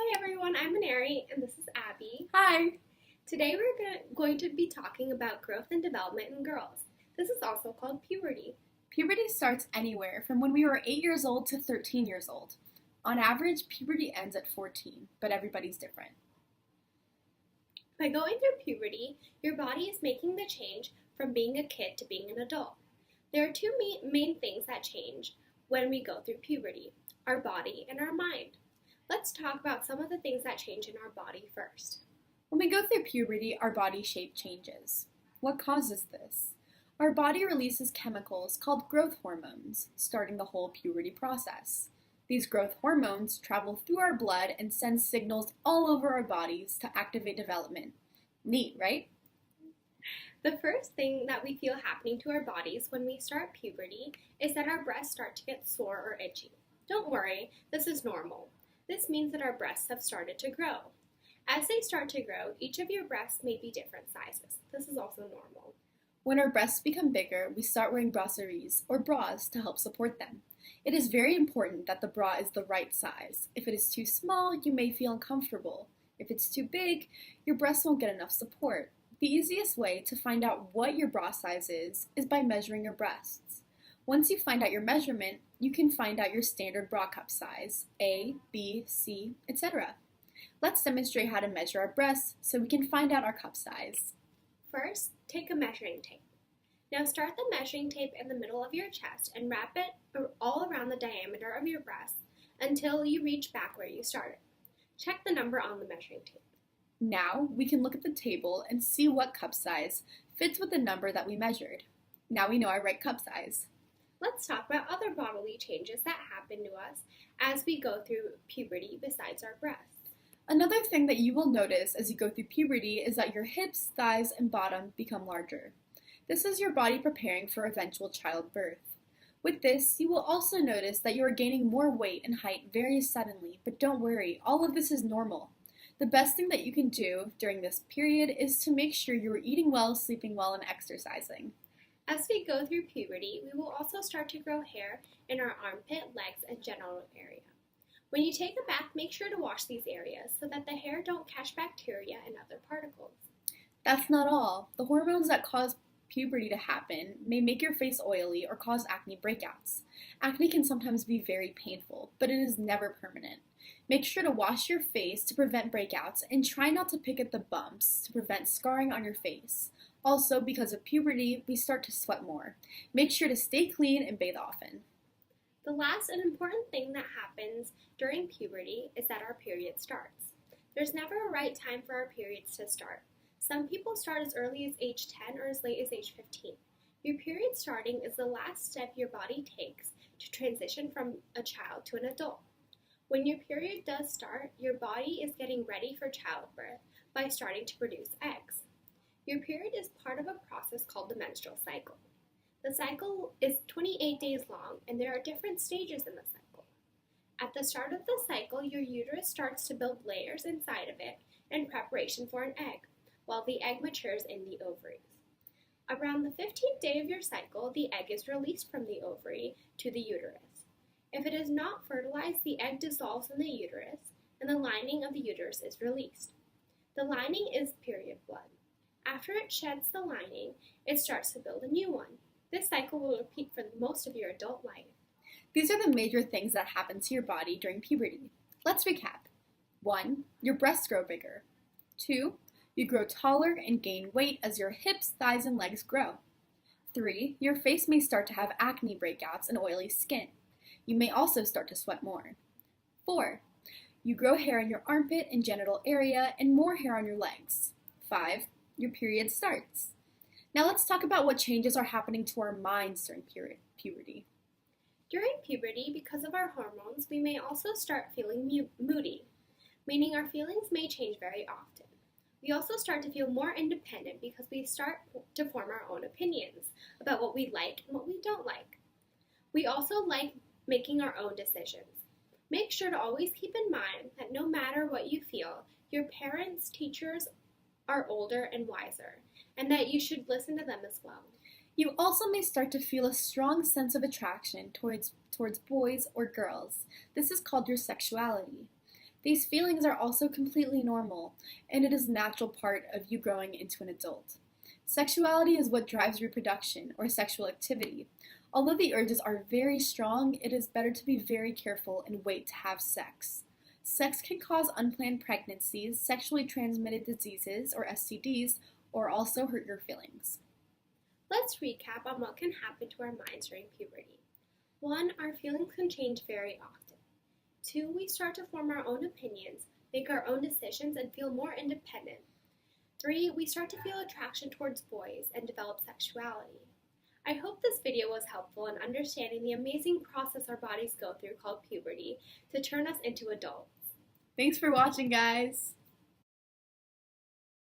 Hi everyone, I'm Aneri and this is Abby. Hi! Today we're going to be talking about growth and development in girls. This is also called puberty. Puberty starts anywhere from when we were 8 years old to 13 years old. On average, puberty ends at 14, but everybody's different. By going through puberty, your body is making the change from being a kid to being an adult. There are two main things that change when we go through puberty, our body and our mind. Let's talk about some of the things that change in our body first. When we go through puberty, our body shape changes. What causes this? Our body releases chemicals called growth hormones, starting the whole puberty process. These growth hormones travel through our blood and send signals all over our bodies to activate development. Neat, right? The first thing that we feel happening to our bodies when we start puberty is that our breasts start to get sore or itchy. Don't worry, this is normal. This means that our breasts have started to grow. As they start to grow, each of your breasts may be different sizes. This is also normal. When our breasts become bigger, we start wearing brasseries or bras to help support them. It is very important that the bra is the right size. If it is too small, you may feel uncomfortable. If it's too big, your breasts won't get enough support. The easiest way to find out what your bra size is by measuring your breasts. Once you find out your measurement, you can find out your standard bra cup size, A, B, C, etc. Let's demonstrate how to measure our breasts so we can find out our cup size. First, take a measuring tape. Now start the measuring tape in the middle of your chest and wrap it all around the diameter of your breast until you reach back where you started. Check the number on the measuring tape. Now we can look at the table and see what cup size fits with the number that we measured. Now we know our right cup size. Let's talk about other bodily changes that happen to us as we go through puberty besides our breasts. Another thing that you will notice as you go through puberty is that your hips, thighs, and bottom become larger. This is your body preparing for eventual childbirth. With this, you will also notice that you are gaining more weight and height very suddenly, but don't worry, all of this is normal. The best thing that you can do during this period is to make sure you are eating well, sleeping well, and exercising. As we go through puberty, we will also start to grow hair in our armpit, legs, and genital area. When you take a bath, make sure to wash these areas so that the hair don't catch bacteria and other particles. That's not all. The hormones that cause puberty to happen may make your face oily or cause acne breakouts. Acne can sometimes be very painful, but it is never permanent. Make sure to wash your face to prevent breakouts and try not to pick at the bumps to prevent scarring on your face. Also, because of puberty, we start to sweat more. Make sure to stay clean and bathe often. The last and important thing that happens during puberty is that our period starts. There's never a right time for our periods to start. Some people start as early as age 10 or as late as age 15. Your period starting is the last step your body takes to transition from a child to an adult. When your period does start, your body is getting ready for childbirth by starting to produce eggs. Your period is part of a process called the menstrual cycle. The cycle is 28 days long, and there are different stages in the cycle. At the start of the cycle, your uterus starts to build layers inside of it in preparation for an egg, while the egg matures in the ovaries. Around the 15th day of your cycle, the egg is released from the ovary to the uterus. If it is not fertilized, the egg dissolves in the uterus, and the lining of the uterus is released. The lining is period blood. After it sheds the lining, it starts to build a new one. This cycle will repeat for most of your adult life. These are the major things that happen to your body during puberty. Let's recap. 1. Your breasts grow bigger. 2. You grow taller and gain weight as your hips, thighs, and legs grow. 3. Your face may start to have acne breakouts and oily skin. You may also start to sweat more. 4. You grow hair in your armpit and genital area and more hair on your legs. 5. Your period starts. Now let's talk about what changes are happening to our minds during puberty. During puberty, because of our hormones, we may also start feeling moody, meaning our feelings may change very often. We also start to feel more independent because we start to form our own opinions about what we like and what we don't like. We also like making our own decisions. Make sure to always keep in mind that no matter what you feel, your parents, teachers are older and wiser, and that you should listen to them as well. You also may start to feel a strong sense of attraction towards boys or girls. This is called your sexuality. These feelings are also completely normal, and it is a natural part of you growing into an adult. Sexuality is what drives reproduction, or sexual activity. Although the urges are very strong, it is better to be very careful and wait to have sex. Sex can cause unplanned pregnancies, sexually transmitted diseases, or STDs, or also hurt your feelings. Let's recap on what can happen to our minds during puberty. 1. Our feelings can change very often. 2. We start to form our own opinions, make our own decisions, and feel more independent. 3. We start to feel attraction towards boys and develop sexuality. I hope this video was helpful in understanding the amazing process our bodies go through called puberty to turn us into adults. Thanks for watching, guys!